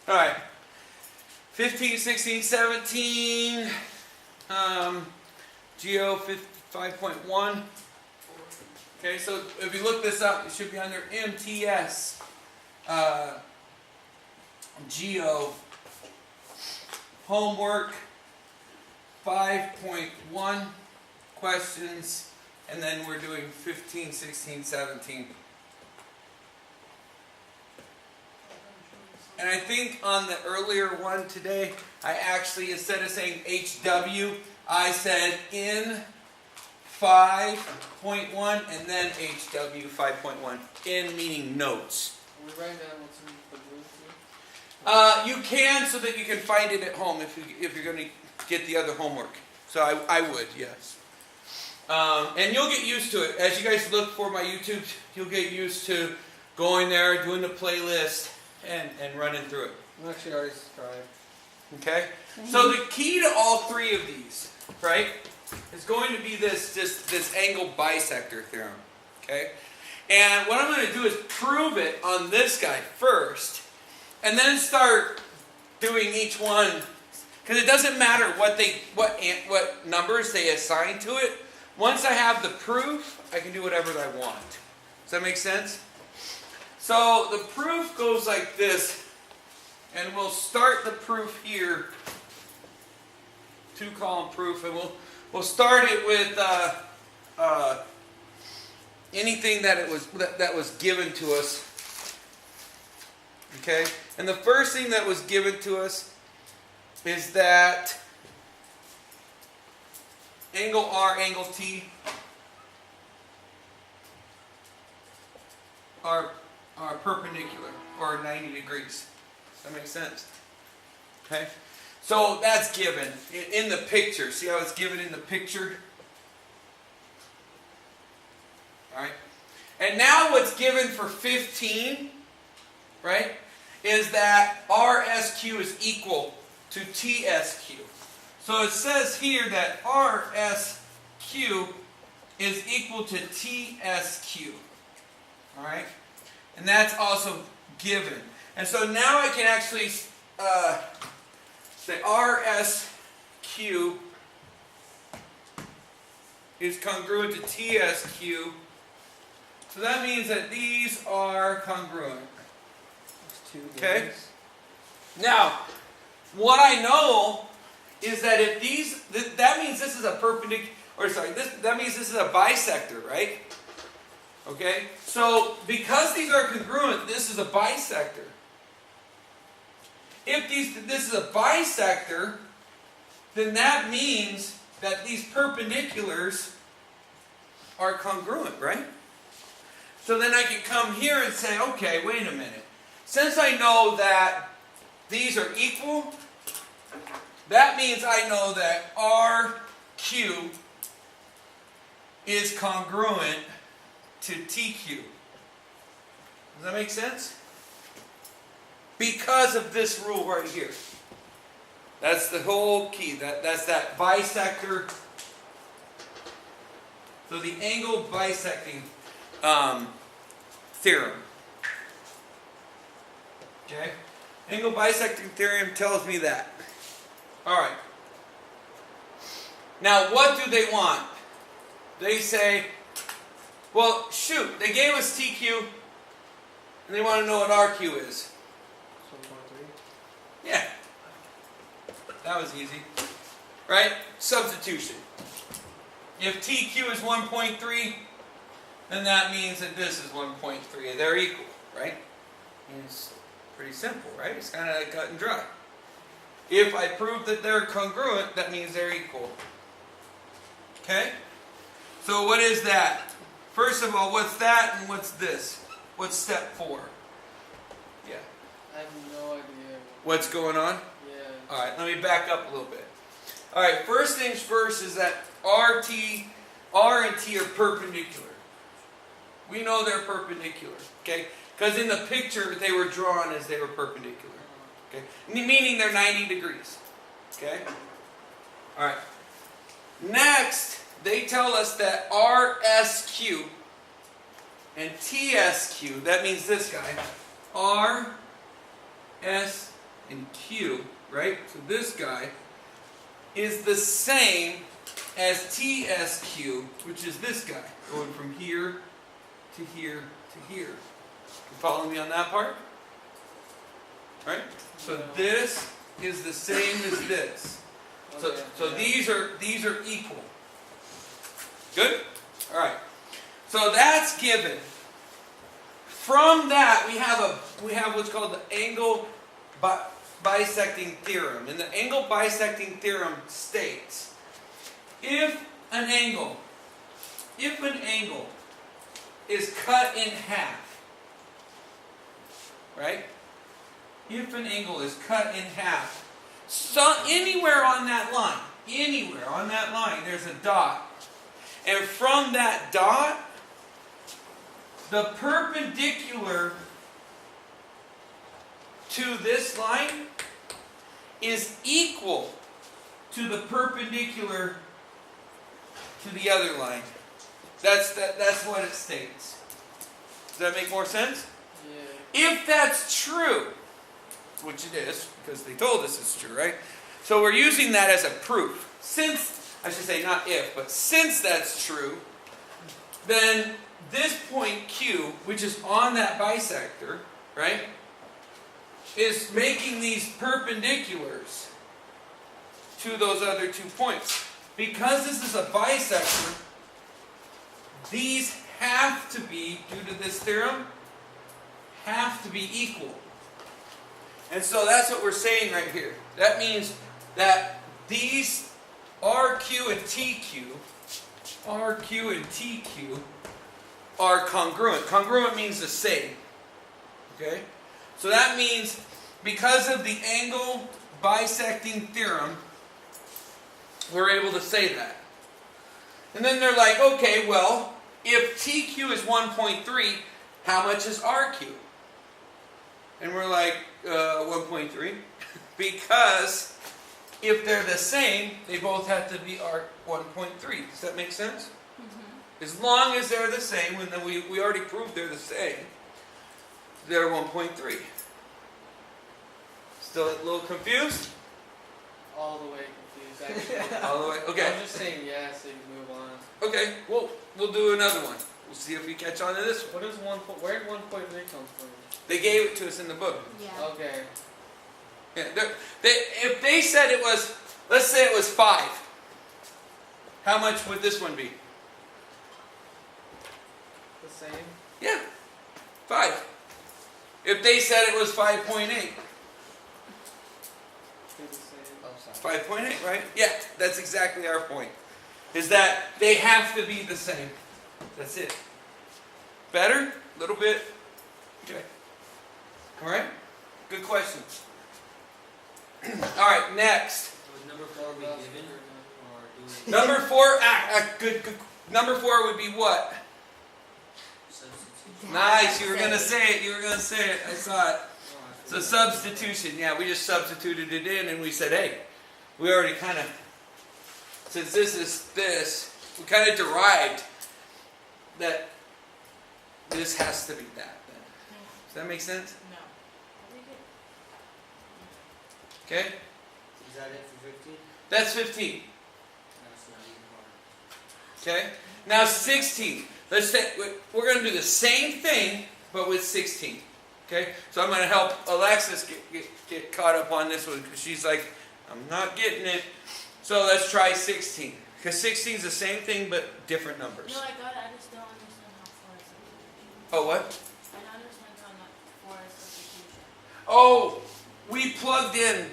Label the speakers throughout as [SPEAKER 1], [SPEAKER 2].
[SPEAKER 1] Alright. 15, 16, 17. Geo 5.1. Okay, so if you look this up, it should be under MTS Geo Homework 5.1 questions, and then we're doing 15, 16, 17. And I think on the earlier one today, I actually, instead of saying HW, I said N 5.1 and then HW 5.1. N meaning notes.
[SPEAKER 2] Are we writing down what's in the blue too?
[SPEAKER 1] You can, so that you can find it at home if you're going to get the other homework. So I would, yes. And you'll get used to it. As you guys look for my YouTube, you'll get used to going there, doing the playlist, and running through it.
[SPEAKER 2] I'm actually already subscribed.
[SPEAKER 1] Okay? So the key to all three of these, right, is going to be this angle bisector theorem. Okay? And what I'm going to do is prove it on this guy first, and then start doing each one, because it doesn't matter what numbers they assign to it. Once I have the proof, I can do whatever I want. Does that make sense? So the proof goes like this, and we'll start the proof here, 2-column proof, and we'll start it with anything that was given to us. Okay, and the first thing that was given to us is that angle R, angle T are perpendicular, or 90 degrees. Does that make sense? Okay, so that's given in the picture. See how it's given in the picture? All right, and now what's given for 15, right, is that RSQ is equal to TSQ. So it says here that RSQ is equal to TSQ. All right, and that's also given. And so now I can actually say RSQ is congruent to TSQ. So that means that these are congruent. Okay? Now, what I know is that if these, that means this is a perpendicular, or sorry, that means this is a bisector, right? Okay? So, because these are congruent, this is a bisector. If this is a bisector, then that means that these perpendiculars are congruent, right? So then I can come here and say, okay, wait a minute. Since I know that these are equal, that means I know that RQ is congruent to TQ. Does that make sense? Because of this rule right here. That's the whole key. That's that bisector. So the angle bisecting theorem. Okay? Angle bisecting theorem tells me that. Alright. Now, what do they want? They say, well, shoot, they gave us TQ, and they want to know what RQ is. 1.3? Yeah. That was easy. Right? Substitution. If TQ is 1.3, then that means that this is 1.3. They're equal, right? It's pretty simple, right? It's kind of cut and dry. If I prove that they're congruent, that means they're equal. Okay? So what is that? First of all, what's that and what's this? What's step 4? Yeah.
[SPEAKER 2] I have no idea.
[SPEAKER 1] What's going on?
[SPEAKER 2] Yeah.
[SPEAKER 1] Alright, let me back up a little bit. Alright, first things first is that R and T are perpendicular. We know they're perpendicular, okay? Because in the picture, they were drawn as they were perpendicular, okay? Meaning they're 90 degrees, okay? Alright. Next, they tell us that RSQ and TSQ, that means this guy, RSQ and Q, right? So this guy is the same as TSQ, which is this guy, going from here to here to here. You follow me on that part? Right? So
[SPEAKER 2] No.
[SPEAKER 1] this is the same as this. So,
[SPEAKER 2] Okay,
[SPEAKER 1] so
[SPEAKER 2] yeah.
[SPEAKER 1] these are equal. Good? All right. So that's given. From that, we have what's called the angle bisecting theorem. And the angle bisecting theorem states, if an angle is cut in half, right? If an angle is cut in half, so anywhere on that line, there's a dot. And from that dot, the perpendicular to this line is equal to the perpendicular to the other line. That's what it states. Does that make more sense?
[SPEAKER 2] Yeah.
[SPEAKER 1] If that's true, which it is, because they told us it's true, right? So we're using that as a proof. Since, I should say not if, but since that's true, then this point Q, which is on that bisector, right, is making these perpendiculars to those other 2 points. Because this is a bisector, these have to be, due to this theorem, have to be equal. And so that's what we're saying right here. That means that these RQ and TQ are congruent. Congruent means the same. Okay? So that means because of the angle bisecting theorem, we're able to say that. And then they're like, okay, well, if TQ is 1.3, how much is RQ? And we're like, 1.3. Because if they're the same, they both have to be 1.3. Does that make sense? Mm-hmm. As long as they're the same, and then we already proved they're the same, they're 1.3. Still a little confused?
[SPEAKER 2] All the way confused, actually.
[SPEAKER 1] All the way? Okay.
[SPEAKER 2] I'm just saying yes and move on.
[SPEAKER 1] Okay, we'll do another one. We'll see if we catch on to this one.
[SPEAKER 2] What is where did 1.3 come from?
[SPEAKER 1] They gave it to us in the book.
[SPEAKER 3] Yeah.
[SPEAKER 2] Okay.
[SPEAKER 1] Yeah, if they said it was, let's say it was 5, how much would this one be?
[SPEAKER 2] The same?
[SPEAKER 1] Yeah, 5. If they said it was 5.8,
[SPEAKER 2] Stay the same. Oh, sorry.
[SPEAKER 1] 5.8, right? Yeah, that's exactly our point. Is that they have to be the same. That's it. Better? A little bit? Okay. All right? Good questions. All right, next.
[SPEAKER 4] Would number 4 be given, or do we
[SPEAKER 1] Number 4, good. Number 4 would be what?
[SPEAKER 4] substitute?
[SPEAKER 1] Nice, you were going to say it. I saw it. So substitution, yeah, we just substituted it in and we said, hey, we already kind of, since this is this, we kind of derived that this has to be that then. Does that make sense?
[SPEAKER 3] No.
[SPEAKER 1] Okay?
[SPEAKER 4] Is that it for 15?
[SPEAKER 1] That's 15.
[SPEAKER 4] That's not even hard.
[SPEAKER 1] Okay? Now 16. Let's say we're going to do the same thing, but with 16. Okay? So I'm going to help Alexis get caught up on this one because she's like, I'm not getting it. So let's try 16. Because 16 is the same thing but different numbers.
[SPEAKER 3] No, I got it. I just don't understand how 4 is substitution.
[SPEAKER 1] Oh, what?
[SPEAKER 3] I don't understand how 4 is substitution.
[SPEAKER 1] Oh, we plugged in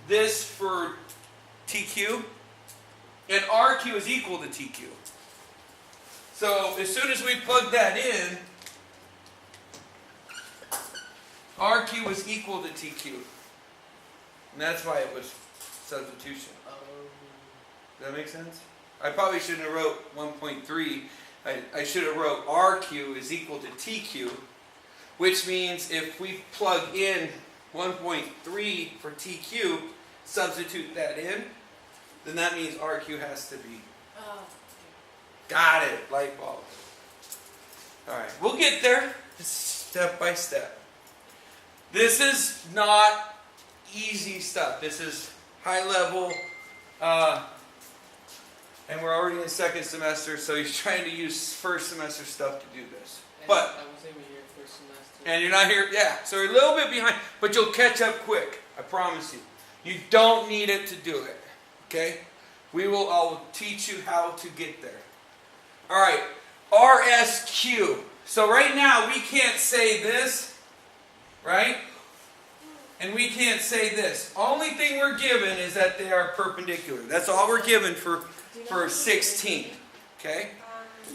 [SPEAKER 1] this for TQ, and RQ is equal to TQ. So as soon as we plug that in, RQ was equal to TQ. And that's why it was substitution. Does that make sense? I probably shouldn't have wrote 1.3. I should have wrote RQ is equal to TQ, which means if we plug in 1.3 for TQ, substitute that in, then that means RQ has to be.
[SPEAKER 3] Oh.
[SPEAKER 1] Got it. Light bulb. All right. We'll get there step by step. This is not easy stuff. This is high level, and we're already in second semester, so you're trying to use first semester stuff to do this.
[SPEAKER 2] And
[SPEAKER 1] But
[SPEAKER 2] I wasn't even here first semester.
[SPEAKER 1] and you're not here, yeah. So you're a little bit behind, but you'll catch up quick. I promise you. You don't need it to do it. Okay? I'll teach you how to get there. All right. RSQ. So right now we can't say this, right? And we can't say this. Only thing we're given is that they are perpendicular. That's all we're given for 16. Okay?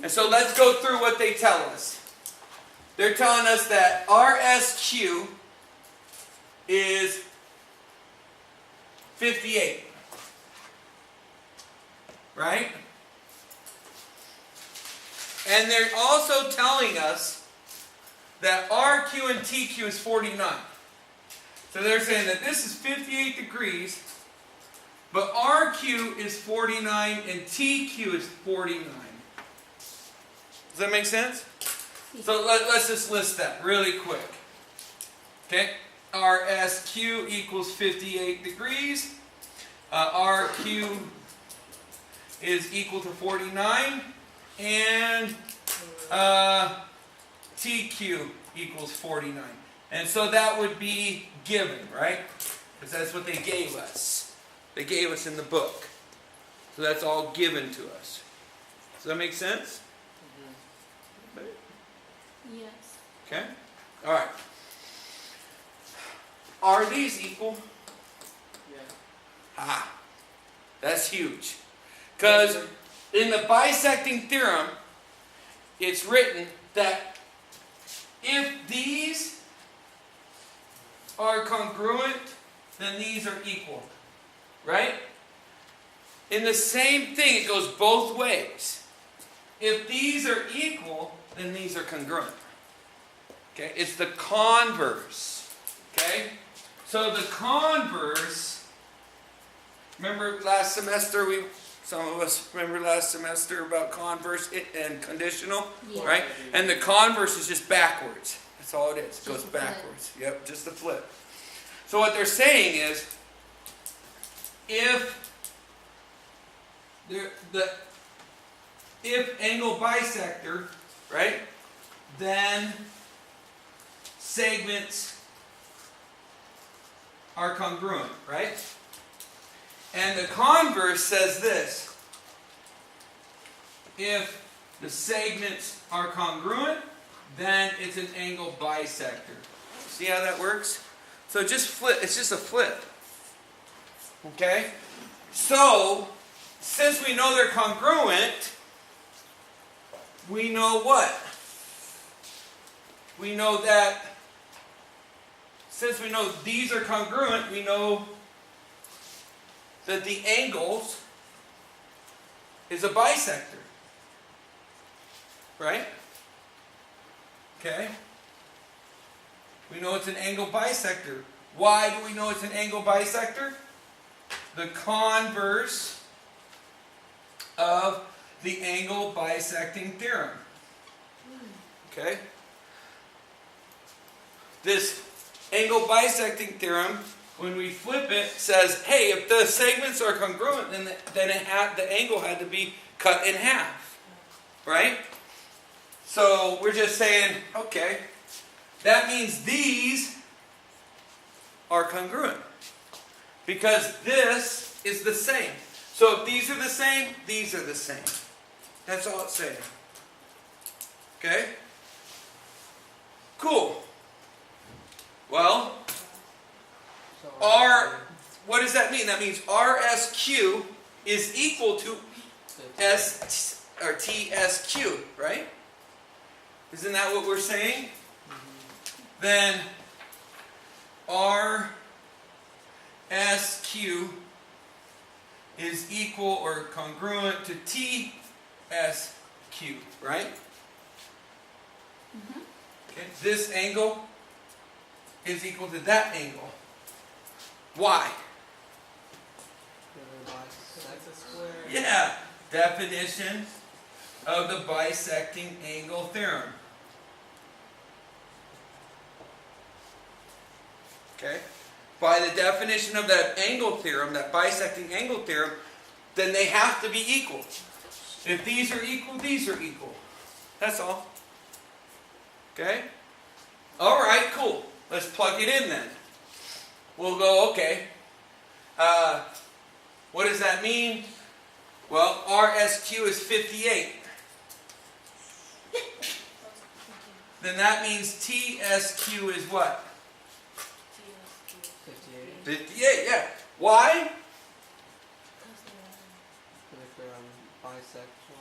[SPEAKER 1] And so let's go through what they tell us. They're telling us that RSQ is 58. Right? And they're also telling us that RQ and TQ is 49. So they're saying that this is 58 degrees, but RQ is 49 and TQ is 49. Does that make sense? So let's just list that really quick. Okay? RSQ equals 58 degrees. RQ is equal to 49. And TQ equals 49. And so that would be given, right? Because that's what they gave us. They gave us in the book. So that's all given to us. Does that make sense?
[SPEAKER 3] Yes.
[SPEAKER 1] Okay? All right. Are these equal?
[SPEAKER 2] Yeah.
[SPEAKER 1] Ah, that's huge. Because in the bisecting theorem, it's written that if these are congruent, then these are equal. Right? In the same thing, it goes both ways. If these are equal, then these are congruent. Okay? It's the converse. Okay? So the converse, remember last semester, some of us remember last semester about converse and conditional,
[SPEAKER 3] Yeah.
[SPEAKER 1] right? And the converse is just backwards. That's all it is. It goes
[SPEAKER 3] Just a flip.
[SPEAKER 1] backwards. Yep, just the flip. So what they're saying is, if angle bisector, right, then segments are congruent, right? And the converse says this: if the segments are congruent, then it's an angle bisector. See how that works? So just flip, it's just a flip. Okay? So, since we know they're congruent, we know what? We know that, since we know these are congruent, we know that the angles is a bisector. Right? Okay? We know it's an angle bisector. Why do we know it's an angle bisector? The converse of the angle bisecting theorem. Okay? This angle bisecting theorem, when we flip it, says, hey, if the segments are congruent, then the angle had to be cut in half. Right? So we're just saying, okay, that means these are congruent. Because this is the same. So if these are the same, these are the same. That's all it's saying. Okay? Cool. Well, what does that mean? That means RSQ is equal to TSQ, right? Isn't that what we're saying? Then RSQ is equal or congruent to TSQ, right? Okay, this angle is equal to that angle. Why?
[SPEAKER 2] That's a square.
[SPEAKER 1] Yeah, definition of the bisecting angle theorem. Okay? by the definition of that angle theorem, that bisecting angle theorem, then they have to be equal. If these are equal, these are equal. That's all. Okay? Alright, cool. Let's plug it in then. We'll go, okay. What does that mean? Well, RSQ is 58. Then that means TSQ is what?
[SPEAKER 4] 58.
[SPEAKER 1] 58, yeah. Why?
[SPEAKER 2] Like bisexual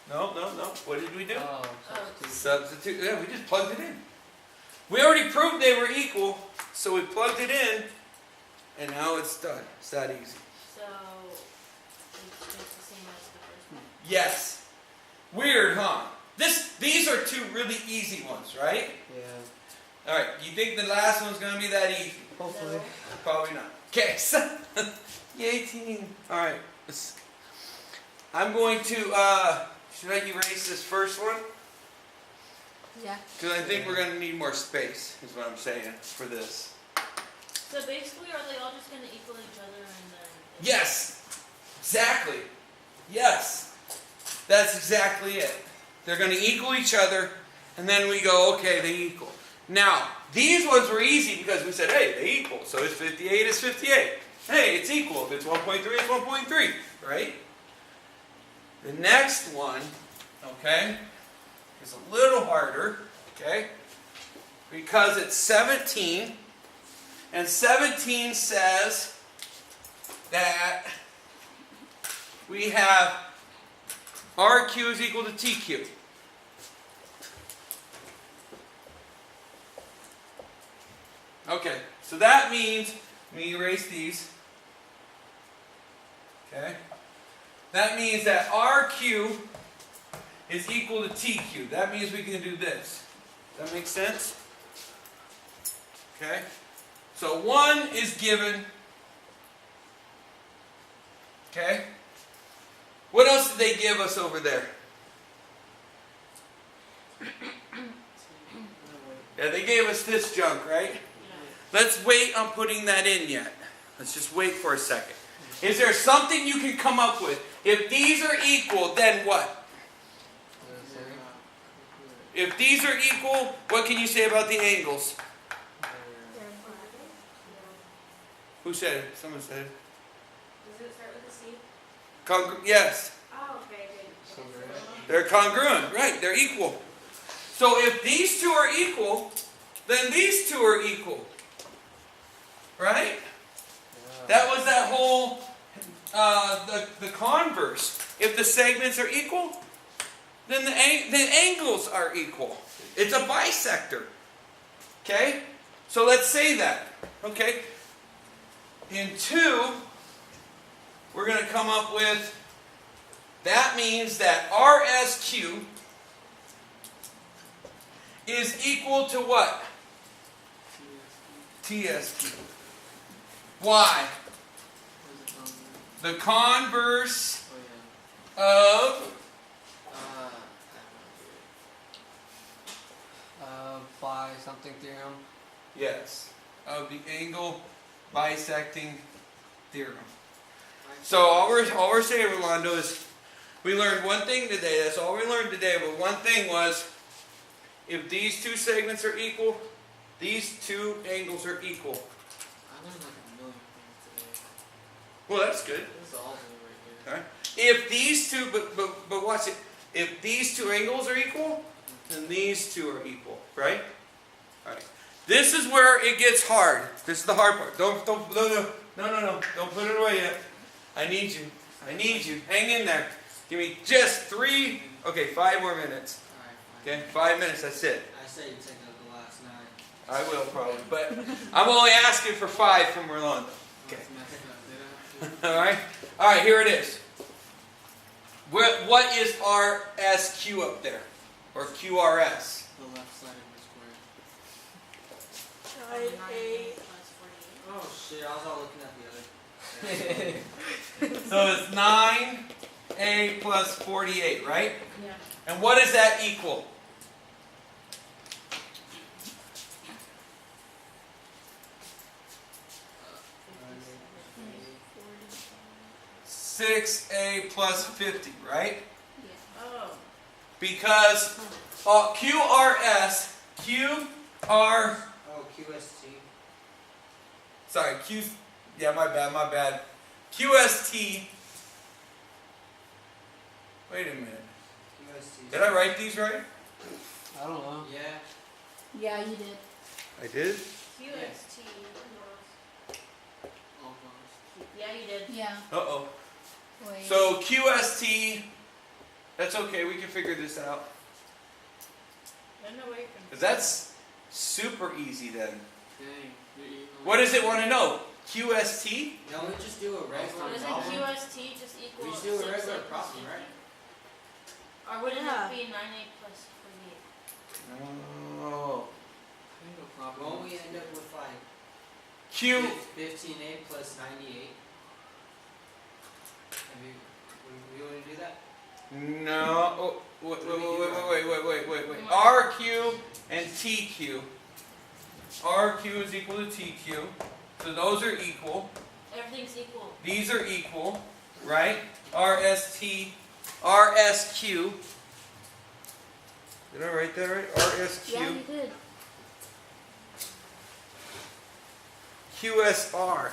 [SPEAKER 2] or
[SPEAKER 1] No. What did we do?
[SPEAKER 2] something? Oh,
[SPEAKER 1] Substitute. Yeah, we just plugged it in. We already proved they were equal, so we plugged it in, and now it's done. It's that easy.
[SPEAKER 3] So it's just the same as the first one.
[SPEAKER 1] Yes. Weird, huh? These are two really easy ones, right?
[SPEAKER 2] yeah.
[SPEAKER 1] All right. You think the last one's going to be that easy?
[SPEAKER 2] Hopefully.
[SPEAKER 3] No.
[SPEAKER 1] Probably not. Okay. So, yay, team. All right. I'm going to. Should I erase this first one?
[SPEAKER 3] Yeah.
[SPEAKER 1] Because I think we're going to need more space. Is what I'm saying for this.
[SPEAKER 3] So basically, are they all just going to equal each other and then?
[SPEAKER 1] Yes. Exactly. Yes. That's exactly it. They're going to equal each other, and then we go, okay, they equal. Now, these ones were easy because we said, hey, they equal. So it's 58 is 58. Hey, it's equal. If it's 1.3, it's 1.3, right? The next one, okay, is a little harder, okay, because it's 17, and 17 says that we have RQ is equal to TQ. Okay, so that means, let me erase these. Okay. That means that RQ is equal to TQ. That means we can do this. Does that make sense? Okay. So 1 is given. Okay. What else did they give us over there? Yeah, they gave us this junk, right?
[SPEAKER 3] Yeah.
[SPEAKER 1] Let's wait on putting that in yet. Let's just wait for a second. Is there something you can come up with? If these are equal, then what? If these are equal, what can you say about the angles? Who said it? Someone said it.
[SPEAKER 3] Does it start with a C?
[SPEAKER 1] Yes.
[SPEAKER 3] Oh, okay, good.
[SPEAKER 1] They're congruent, right? They're equal. So if these two are equal, then these two are equal. Right? That was that whole, the converse. If the segments are equal, then the angles are equal. It's a bisector. Okay? So let's say that. Okay? In 2, we're going to come up with, that means that RSQ is equal to what? TSQ. Why? The converse of
[SPEAKER 2] By something theorem.
[SPEAKER 1] yes, of the angle bisecting theorem. So all we're saying, Rolando, is we learned one thing today. That's all we learned today. But one thing was, if these two segments are equal, these two angles are equal.
[SPEAKER 4] I learned like a million things today.
[SPEAKER 1] Well, that's good.
[SPEAKER 4] This is all new right
[SPEAKER 1] All right. If these two, but watch it. If these two angles are equal, then these two are equal, right? All right. This is where it gets hard. This is the hard part. No. Don't put it away yet. I need you. I need you. Hang in there. Give me just 3. Okay, 5 more minutes.
[SPEAKER 4] here. Alright, fine.
[SPEAKER 1] Okay, 5 minutes. That's it.
[SPEAKER 4] I say you take out the last 9.
[SPEAKER 1] I will probably, but I'm only asking for 5 from Rolando. Okay.
[SPEAKER 4] That's messed up. Did I?
[SPEAKER 1] All right. All right. Here it is. What is RSQ up there, or QRS?
[SPEAKER 4] The left side of the square.
[SPEAKER 3] 9A plus 48.
[SPEAKER 4] Oh shit, I was all looking at the other.
[SPEAKER 1] So it's 9A plus 48, right?
[SPEAKER 3] Yeah.
[SPEAKER 1] And what does that equal? 6a plus 50, right?
[SPEAKER 3] Oh.
[SPEAKER 1] Because QRS,
[SPEAKER 4] Oh, QST.
[SPEAKER 1] sorry, yeah, my bad. QST, wait a minute.
[SPEAKER 4] QST.
[SPEAKER 1] Did I write these right?
[SPEAKER 2] I don't know.
[SPEAKER 4] Yeah.
[SPEAKER 3] Yeah, you did.
[SPEAKER 1] I did?
[SPEAKER 3] QST.
[SPEAKER 2] Almost.
[SPEAKER 3] Yeah, you did.
[SPEAKER 5] Yeah.
[SPEAKER 1] Uh-oh.
[SPEAKER 5] Wait.
[SPEAKER 1] So QST, that's okay, we can figure this out.
[SPEAKER 3] Run away from.
[SPEAKER 1] Because that's super easy then.
[SPEAKER 2] Dang. You're eating
[SPEAKER 1] What does it want to know? QST?
[SPEAKER 4] No, we just do a regular
[SPEAKER 3] Isn't
[SPEAKER 4] problem.
[SPEAKER 3] QST just equal?
[SPEAKER 4] We just do a
[SPEAKER 3] 6a
[SPEAKER 4] regular
[SPEAKER 3] plus
[SPEAKER 4] problem,
[SPEAKER 3] 50?
[SPEAKER 4] right?
[SPEAKER 3] Or wouldn't
[SPEAKER 5] Yeah.
[SPEAKER 3] it be 9a plus 48?
[SPEAKER 1] Oh.
[SPEAKER 2] No problem.
[SPEAKER 4] Won't we end up with like
[SPEAKER 1] Q,
[SPEAKER 4] 15a plus 98? We want to do that?
[SPEAKER 1] no, oh, wait. RQ and TQ. RQ is equal to TQ. So those are equal.
[SPEAKER 3] Everything's equal.
[SPEAKER 1] These are equal, right? RSQ. Did I write that right? RSQ.
[SPEAKER 3] Yeah, you did.
[SPEAKER 1] QSR.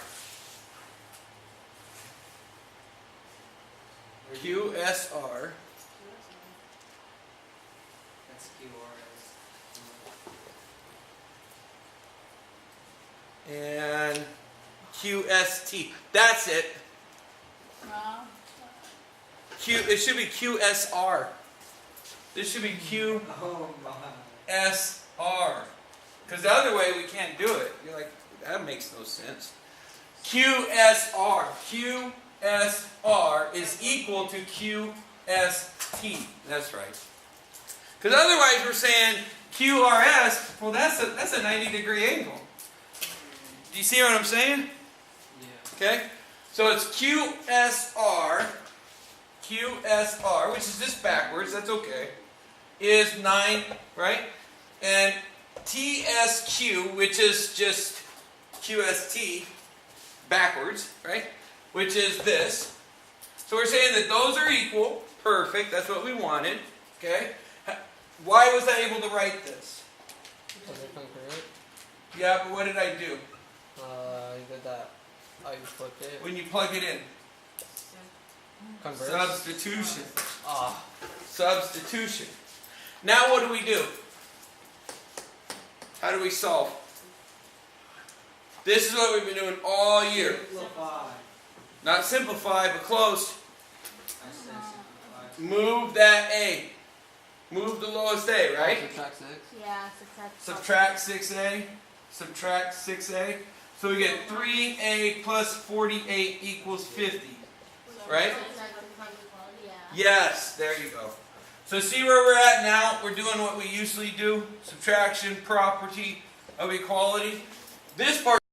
[SPEAKER 1] QSR.
[SPEAKER 4] That's QRS.
[SPEAKER 1] And QST. That's it. It should be QSR. This should be QSR.
[SPEAKER 4] Oh my.
[SPEAKER 1] Because the other way we can't do it. You're like, that makes no sense. QSR. QSR is equal to QST. That's right. Because otherwise we're saying QRS, well that's a 90-degree angle. Do you see what I'm saying?
[SPEAKER 2] Yeah.
[SPEAKER 1] Okay? So it's QSR, which is just backwards, that's okay, is 9, right? And TSQ, which is just QST, backwards, right? Which is this. So we're saying that those are equal. Perfect, that's what we wanted. Okay? Why was I able to write this?
[SPEAKER 2] Was it concurrent?
[SPEAKER 1] Yeah, but what did I do?
[SPEAKER 2] You did that. Oh, you flipped it.
[SPEAKER 1] When you plug it in.
[SPEAKER 2] Converse.
[SPEAKER 1] Substitution.
[SPEAKER 2] Ah.
[SPEAKER 1] Substitution. Now what do we do? How do we solve? This is what we've been doing all year.
[SPEAKER 4] Simplify.
[SPEAKER 1] Not simplify, but close.
[SPEAKER 4] I said simplify.
[SPEAKER 1] Move that A. Move the lowest A, right?
[SPEAKER 2] Subtract 6.
[SPEAKER 3] Yeah,
[SPEAKER 1] Subtract 6A. Subtract 6A. So we get 3A plus 48 equals 50. Right? Yes, there you go. So see where we're at now? We're doing what we usually do. Subtraction, property of equality. This part